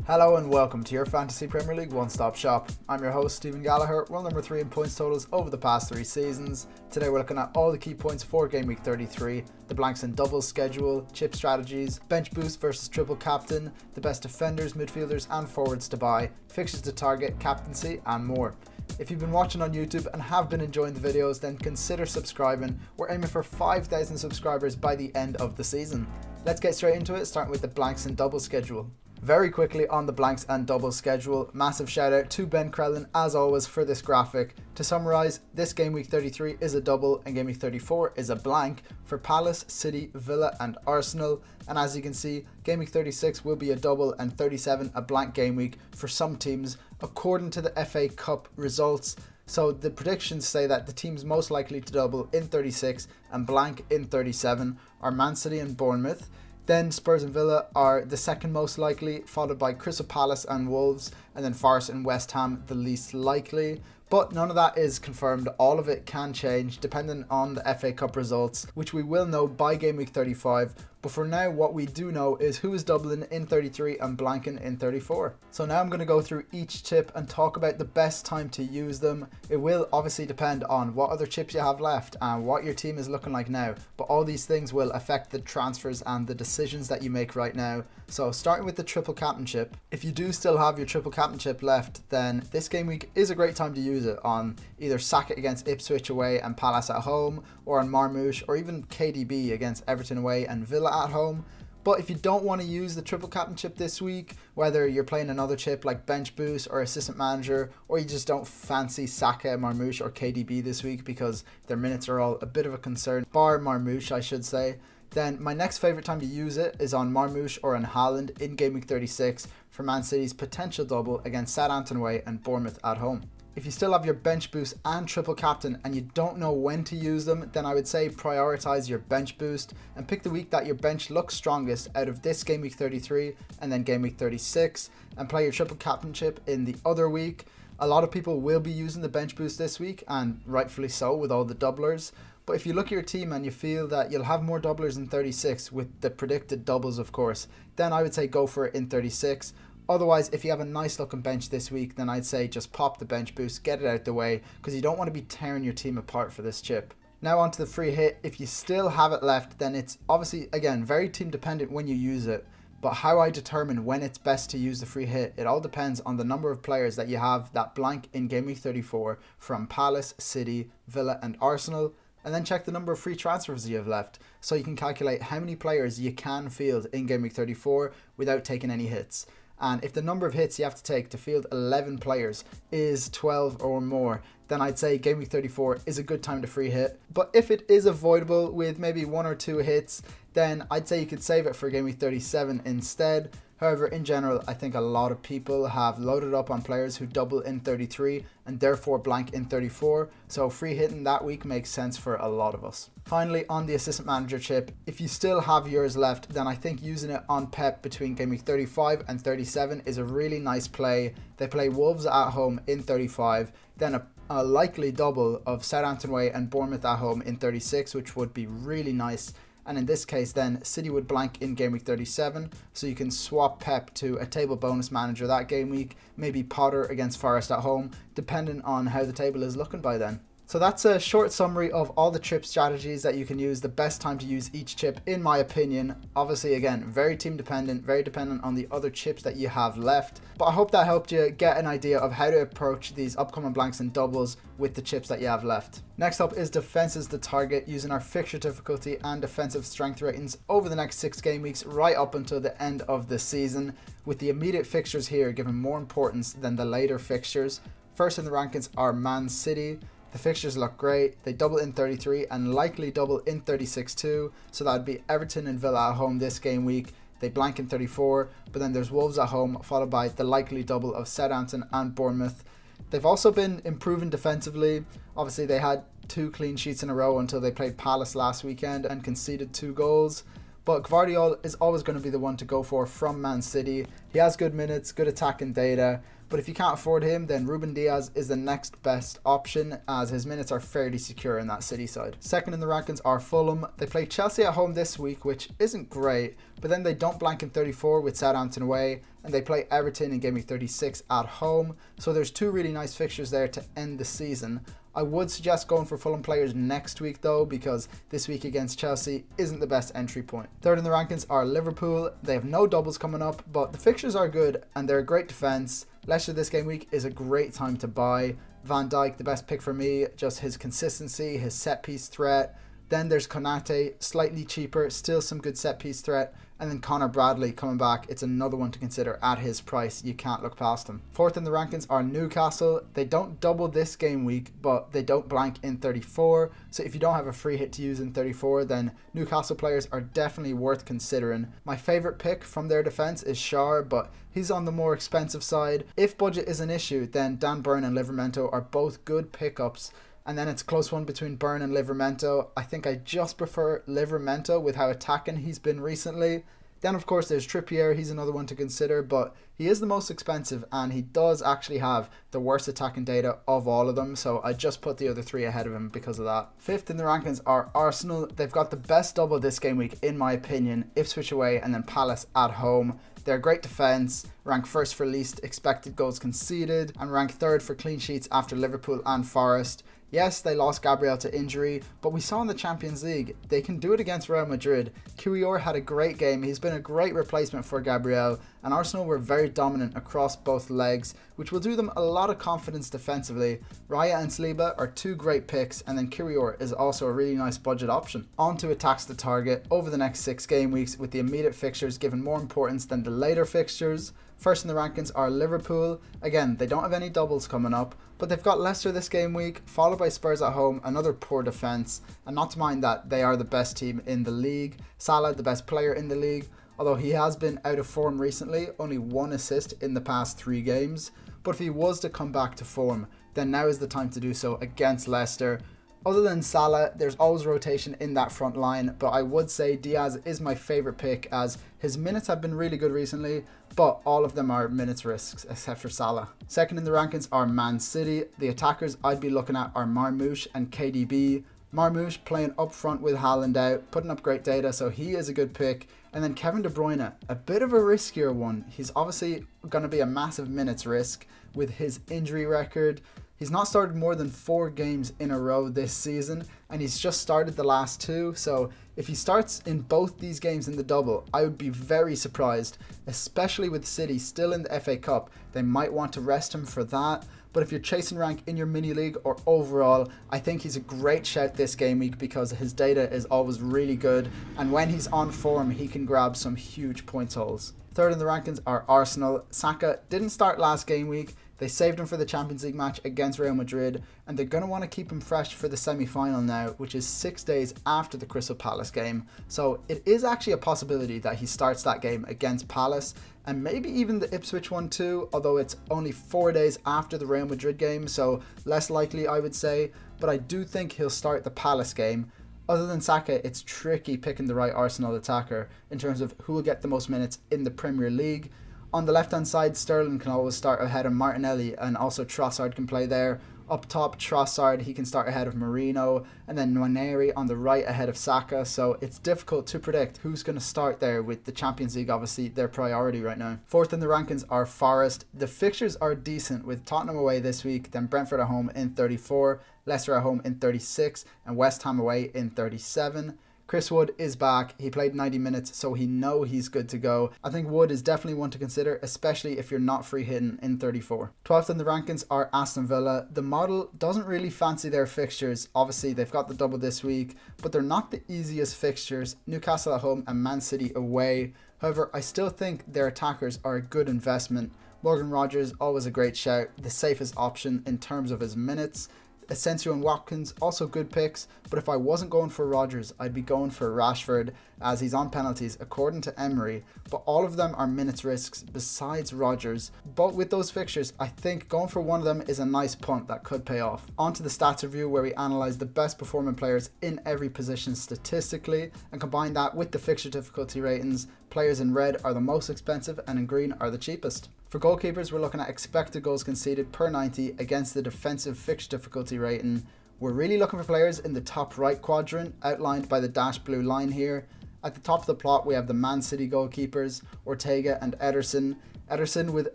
Hello and welcome to your Fantasy Premier League one-stop shop. I'm your host Stephen Gallagher, world number 3 in points totals over the past 3 seasons. Today we're looking at all the key points for Game Week 33, the blanks and doubles schedule, chip strategies, bench boost versus triple captain, the best defenders, midfielders and forwards to buy, fixtures to target, captaincy and more. If you've been watching on YouTube and have been enjoying the videos, then consider subscribing. We're aiming for 5,000 subscribers by the end of the season. Let's get straight into it, starting with the blanks and doubles schedule. Very quickly on the blanks and doubles schedule, massive shout out to Ben Krellin as always for this graphic. To summarise, this Game Week 33 is a double and Game Week 34 is a blank for Palace, City, Villa and Arsenal. And as you can see, Game Week 36 will be a double and 37 a blank game week for some teams according to the FA Cup results. So the predictions say that the teams most likely to double in 36 and blank in 37 are Man City and Bournemouth. Then Spurs and Villa are the second most likely, followed by Crystal Palace and Wolves, and then Forest and West Ham the least likely. But none of that is confirmed, all of it can change depending on the FA Cup results, which we will know by Game Week 35. But for now, what we do know is who is doubling in 33 and blanking in 34. So now I'm going to go through each chip and talk about the best time to use them. It will obviously depend on what other chips you have left and what your team is looking like now. But all these things will affect the transfers and the decisions that you make right now. So starting with the triple captain chip, if you do still have your triple captain chip left, then this game week is a great time to use it on either Saka against Ipswich away and Palace at home, or on Marmoush, or even KDB against Everton away and Villa at home. But if you don't want to use the triple captain chip this week, whether you're playing another chip like bench boost or assistant manager, or you just don't fancy Saka, Marmoush or KDB this week because their minutes are all a bit of a concern, bar Marmoush I should say, then my next favourite time to use it is on Marmoush or on Haaland in Game Week 36 for Man City's potential double against Southampton away and Bournemouth at home. If you still have your bench boost and triple captain and you don't know when to use them, then I would say prioritize your bench boost and pick the week that your bench looks strongest out of this Game Week 33 and then Game Week 36, and play your triple captain chip in the other week. A lot of people will be using the bench boost this week, and rightfully so with all the doublers. But if you look at your team and you feel that you'll have more doublers in 36 with the predicted doubles of course, then I would say go for it in 36. Otherwise, if you have a nice looking bench this week, then I'd say just pop the bench boost, get it out the way, because you don't want to be tearing your team apart for this chip. Now onto the free hit. If you still have it left, then it's obviously, again, very team dependent when you use it. But how I determine when it's best to use the free hit, it all depends on the number of players that you have that blank in Game Week 34 from Palace, City, Villa and Arsenal. And then check the number of free transfers you have left, so you can calculate how many players you can field in Game Week 34 without taking any hits. And if the number of hits you have to take to field 11 players is 12 or more, then I'd say Game Week 34 is a good time to free hit. But if it is avoidable with maybe 1 or 2 hits, then I'd say you could save it for Game Week 37 instead. However, in general, I think a lot of people have loaded up on players who double in 33 and therefore blank in 34, so free hitting that week makes sense for a lot of us. Finally, on the assistant manager chip, if you still have yours left, then I think using it on Pep between Game Week 35 and 37 is a really nice play. They play Wolves at home in 35, then a likely double of Southampton away and Bournemouth at home in 36, which would be really nice. And in this case then, City would blank in Game Week 37, so you can swap Pep to a table bonus manager that game week, maybe Potter against Forest at home, depending on how the table is looking by then. So that's a short summary of all the chip strategies that you can use, the best time to use each chip in my opinion. Obviously again, very team dependent, very dependent on the other chips that you have left. But I hope that helped you get an idea of how to approach these upcoming blanks and doubles with the chips that you have left. Next up is defenses to target, using our fixture difficulty and defensive strength ratings over the next 6 game weeks right up until the end of the season, with the immediate fixtures here given more importance than the later fixtures. First in the rankings are Man City. The fixtures look great. They double in 33 and likely double in 36 too, so that would be Everton and Villa at home this game week. They blank in 34, but then there's Wolves at home, followed by the likely double of Southampton and Bournemouth. They've also been improving defensively. Obviously they had 2 clean sheets in a row until they played Palace last weekend and conceded 2 goals. but Gvardiol is always going to be the one to go for from Man City. He has good minutes, good attacking data, but if you can't afford him, then Ruben Diaz is the next best option, as his minutes are fairly secure in that City side. Second in the rankings are Fulham. They play Chelsea at home this week, which isn't great, but then they don't blank in 34 with Southampton away, and they play Everton in Gameweek 36 at home. So there's two really nice fixtures there to end the season. I would suggest going for Fulham players next week though, because this week against Chelsea isn't the best entry point. Third in the rankings are Liverpool. They have no doubles coming up, but the fixtures are good and they're a great defence. Leicester this game week is a great time to buy. Van Dijk, the best pick for me, just his consistency, his set piece threat. Then there's Konate, slightly cheaper, still some good set piece threat. And then Connor Bradley coming back, it's another one to consider at his price. You can't look past him. Fourth in the rankings are Newcastle. They don't double this game week, but they don't blank in 34. So if you don't have a free hit to use in 34, then Newcastle players are definitely worth considering. My favourite pick from their defence is Schär, but he's on the more expensive side. If budget is an issue, then Dan Burn and Livramento are both good pickups. And then it's a close one between Burn and Livramento. I think I just prefer Livramento with how attacking he's been recently. Then of course there's Trippier, he's another one to consider, but he is the most expensive and he does actually have the worst attacking data of all of them, so I just put the other three ahead of him because of that. Fifth in the rankings are Arsenal. They've got the best double this game week in my opinion, Ipswich away and then Palace at home. They're a great defence, rank first for least expected goals conceded, and rank third for clean sheets after Liverpool and Forest. Yes, they lost Gabriel to injury, but we saw in the Champions League, they can do it against Real Madrid. Kiwior had a great game, he's been a great replacement for Gabriel, and Arsenal were very dominant across both legs, which will do them a lot of confidence defensively. Raya and Saliba are two great picks, and then Kiwior is also a really nice budget option. On to attacks the target over the next 6 game weeks, with the immediate fixtures given more importance than the later fixtures. First in the rankings are Liverpool. Again, they don't have any doubles coming up, but they've got Leicester this game week, followed by Spurs at home, another poor defence, and not to mind that they are the best team in the league. Salah, the best player in the league, although he has been out of form recently, only 1 assist in the past 3 games. But if he was to come back to form, then now is the time to do so against Leicester. Other than Salah, there's always rotation in that front line, but I would say Diaz is my favourite pick as his minutes have been really good recently, but all of them are minutes risks except for Salah. Second in the rankings are Man City. The attackers I'd be looking at are Marmoush and KDB. Marmoush playing up front with Haaland out, putting up great data, so he is a good pick. And then Kevin De Bruyne, a bit of a riskier one. He's obviously going to be a massive minutes risk with his injury record. He's not started more than 4 games in a row this season, and he's just started the last 2. So if he starts in both these games in the double, I would be very surprised, especially with City still in the FA Cup. They might want to rest him for that. But if you're chasing rank in your mini league or overall, I think he's a great shout this game week because his data is always really good. And when he's on form, he can grab some huge points hauls. Third in the rankings are Arsenal. Saka didn't start last game week. They saved him for the Champions League match against Real Madrid, and they're going to want to keep him fresh for the semi-final now, which is 6 days after the Crystal Palace game. So it is actually a possibility that he starts that game against Palace, and maybe even the Ipswich one too, although it's only 4 days after the Real Madrid game, so less likely I would say, but I do think he'll start the Palace game. Other than Saka, it's tricky picking the right Arsenal attacker in terms of who will get the most minutes in the Premier League. On the left hand side, Sterling can always start ahead of Martinelli, and also Trossard can play there. Up top, Trossard, he can start ahead of Marino, and then Nwaneri on the right ahead of Saka, so it's difficult to predict who's going to start there, with the Champions League obviously their priority right now. Fourth in the rankings are Forest. The fixtures are decent, with Tottenham away this week, then Brentford at home in 34, Leicester at home in 36, and West Ham away in 37. Chris Wood is back. He played 90 minutes, so he knows he's good to go. I think Wood is definitely one to consider, especially if you're not free hitting in 34. 12th in the rankings are Aston Villa. The model doesn't really fancy their fixtures. Obviously, they've got the double this week, but they're not the easiest fixtures. Newcastle at home and Man City away. However, I still think their attackers are a good investment. Morgan Rogers, always a great shout, the safest option in terms of his minutes. Asensio and Watkins, also good picks, but if I wasn't going for Rodgers, I'd be going for Rashford, as he's on penalties according to Emery, but all of them are minutes risks besides Rodgers. But with those fixtures, I think going for one of them is a nice punt that could pay off. On to the stats review, where we analyse the best performing players in every position statistically and combine that with the fixture difficulty ratings. Players in red are the most expensive and in green are the cheapest. For goalkeepers, we're looking at expected goals conceded per 90 against the defensive fixture difficulty rating. We're really looking for players in the top right quadrant, outlined by the dashed blue line here. At the top of the plot, we have the Man City goalkeepers, Ortega and Ederson. Ederson with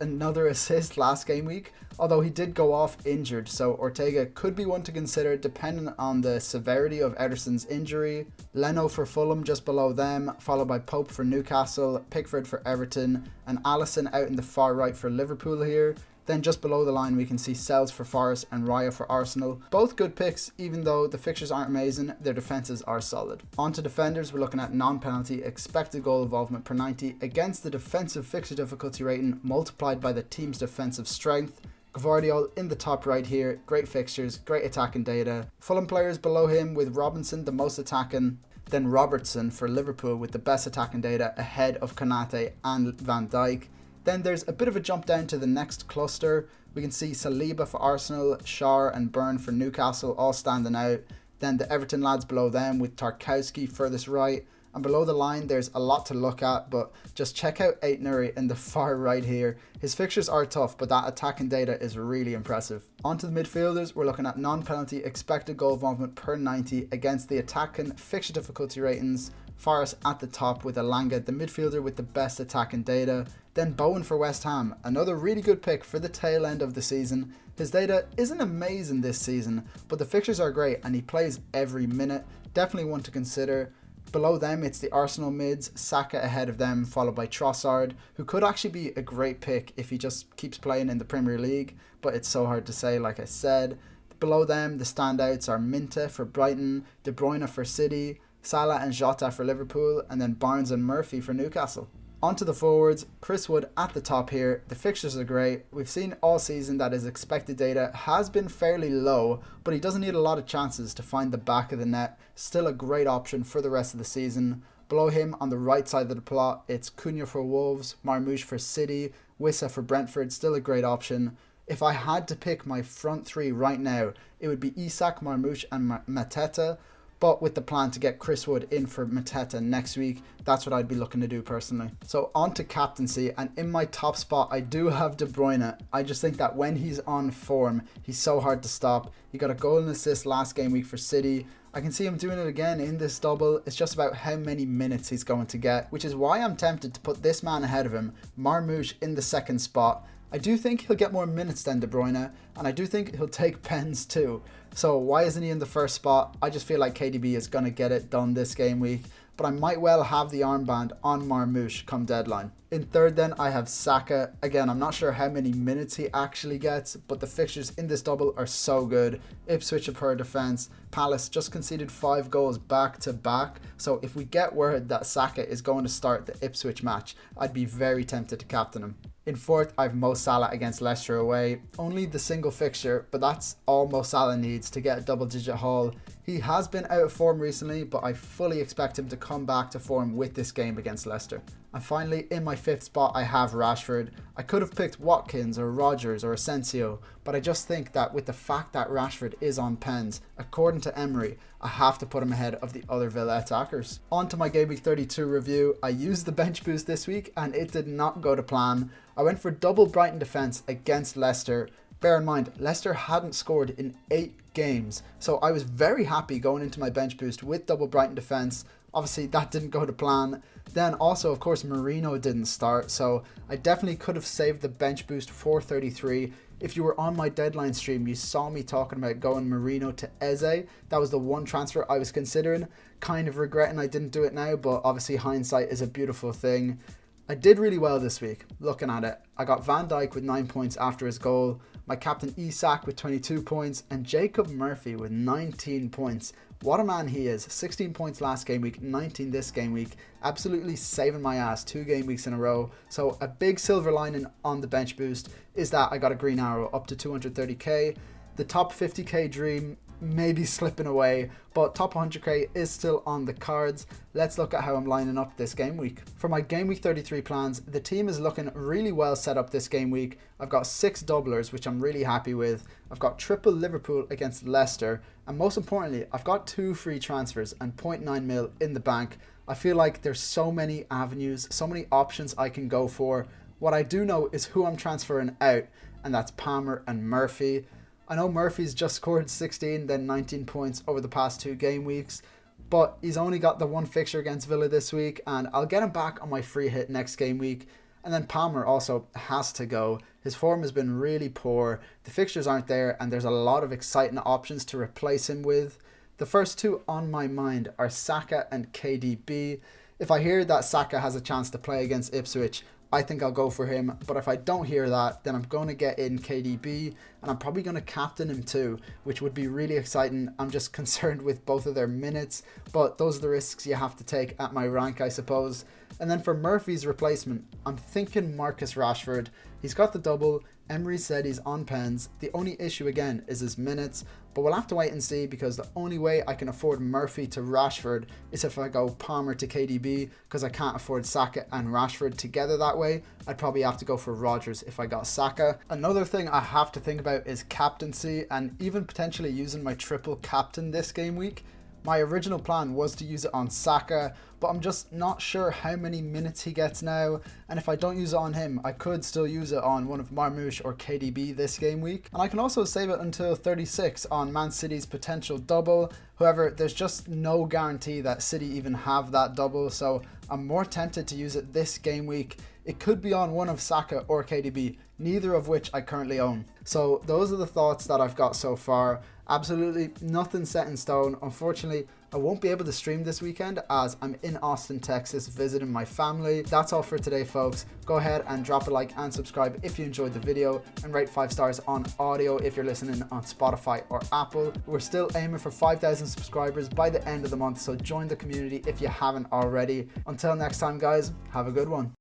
another assist last game week, although he did go off injured, so Ortega could be one to consider depending on the severity of Ederson's injury. Leno for Fulham just below them, followed by Pope for Newcastle, Pickford for Everton, and Alisson out in the far right for Liverpool here. Then just below the line we can see Sells for Forest and Raya for Arsenal. Both good picks, even though the fixtures aren't amazing, their defences are solid. On to defenders, we're looking at non-penalty expected goal involvement per 90 against the defensive fixture difficulty rating multiplied by the team's defensive strength. Gvardiol in the top right here, great fixtures, great attacking data. Fulham players below him with Robinson the most attacking, then Robertson for Liverpool with the best attacking data ahead of Konate and Van Dijk. Then there's a bit of a jump down to the next cluster. We can see Saliba for Arsenal, Schär and Byrne for Newcastle all standing out. Then the Everton lads below them with Tarkowski furthest right. And below the line there's a lot to look at, but just check out Aït-Nouri in the far right here. His fixtures are tough, but that attacking data is really impressive. On to the midfielders, we're looking at non-penalty expected goal involvement per 90 against the attacking fixture difficulty ratings. Forest at the top with Elanga, the midfielder with the best attacking data. Then Bowen for West Ham, another really good pick for the tail end of the season. His data isn't amazing this season, but the fixtures are great and he plays every minute. Definitely one to consider. Below them, it's the Arsenal mids, Saka ahead of them, followed by Trossard, who could actually be a great pick if he just keeps playing in the Premier League, but it's so hard to say, like I said. Below them, the standouts are Minte for Brighton, De Bruyne for City, Salah and Jota for Liverpool, and then Barnes and Murphy for Newcastle. On to the forwards, Chris Wood at the top here. The fixtures are great. We've seen all season that his expected data has been fairly low, but he doesn't need a lot of chances to find the back of the net. Still a great option for the rest of the season. Below him on the right side of the plot, it's Cunha for Wolves, Marmoush for City, Wissa for Brentford, still a great option. If I had to pick my front three right now, it would be Isak, Marmoush and Mateta. But with the plan to get Chris Wood in for Mateta next week, that's what I'd be looking to do personally. So on to captaincy, and in my top spot I do have De Bruyne. I just think that when he's on form, he's so hard to stop. He got a goal and assist last game week for City. I can see him doing it again in this double. It's just about how many minutes he's going to get, which is why I'm tempted to put this man ahead of him, Marmoush, in the second spot. I do think he'll get more minutes than De Bruyne, and I do think he'll take pens too. So why isn't he in the first spot? I just feel like KDB is going to get it done this game week, but I might well have the armband on Marmoush come deadline. In third then, I have Saka. Again, I'm not sure how many minutes he actually gets, but the fixtures in this double are so good. Ipswich of per defence. Palace just conceded 5 goals back to back, so if we get word that Saka is going to start the Ipswich match, I'd be very tempted to captain him. In fourth, I have Mo Salah against Leicester away. Only the single fixture, but that's all Mo Salah needs to get a double-digit haul. He has been out of form recently, but I fully expect him to come back to form with this game against Leicester. And finally, in my fifth spot, I have Rashford. I could have picked Watkins or Rodgers or Asensio, but I just think that with the fact that Rashford is on pens, according to Emery, I have to put him ahead of the other Villa attackers. On to my GW32 review. I used the bench boost this week and it did not go to plan. I went for double Brighton defence against Leicester. Bear in mind, Leicester hadn't scored in 8 games, so I was very happy going into my bench boost with double Brighton defence. Obviously that didn't go to plan. Then also, of course, Merino didn't start, so I definitely could have saved the bench boost for 33. If you were on my deadline stream, you saw me talking about going Merino to Eze. That was the one transfer I was considering. Kind of regretting I didn't do it now, but obviously hindsight is a beautiful thing. I did really well this week, looking at it. I got Van Dijk with 9 points after his goal, my captain Isak with 22 points, and Jacob Murphy with 19 points. What a man he is. 16 points last game week, 19 this game week. Absolutely saving my ass 2 game weeks in a row. So a big silver lining on the bench boost is that I got a green arrow up to 230k. The top 50k dream may be slipping away, but top 100k is still on the cards. Let's look at how I'm lining up this game week. For my game week 33 plans, the team is looking really well set up this game week. I've got 6 doublers, which I'm really happy with. I've got triple Liverpool against Leicester, and most importantly, I've got 2 free transfers and 0.9 mil in the bank. I feel like there's so many avenues, so many options I can go for. What I do know is who I'm transferring out, and that's Palmer and Murphy. I know Murphy's just scored 16, then 19 points over the past 2 game weeks, but he's only got the 1 fixture against Villa this week, and I'll get him back on my free hit next game week. And then Palmer also has to go. His form has been really poor, the fixtures aren't there, and there's a lot of exciting options to replace him with. The first 2 on my mind are Saka and KDB. If I hear that Saka has a chance to play against Ipswich, I think I'll go for him, but if I don't hear that, then I'm going to get in KDB, and I'm probably going to captain him too, which would be really exciting. I'm just concerned with both of their minutes, but those are the risks you have to take at my rank, I suppose. And then for Murphy's replacement, I'm thinking Marcus Rashford. He's got the double. Emery said he's on pens. The only issue again is his minutes, but we'll have to wait and see, because the only way I can afford Murphy to Rashford is if I go Palmer to KDB, because I can't afford Saka and Rashford together that way. I'd probably have to go for Rodgers if I got Saka. Another thing I have to think about is captaincy, and even potentially using my triple captain this game week. My original plan was to use it on Saka, but I'm just not sure how many minutes he gets now, and if I don't use it on him, I could still use it on one of Marmoush or KDB this game week. And I can also save it until 36 on Man City's potential double. However, there's just no guarantee that City even have that double, so I'm more tempted to use it this game week. It could be on one of Saka or KDB, neither of which I currently own. So those are the thoughts that I've got so far. Absolutely nothing set in stone. Unfortunately, I won't be able to stream this weekend as I'm in Austin, Texas, visiting my family. That's all for today, folks. Go ahead and drop a like and subscribe if you enjoyed the video, and rate 5 stars on audio if you're listening on Spotify or Apple. We're still aiming for 5,000 subscribers by the end of the month, so join the community if you haven't already. Until next time, guys, have a good one.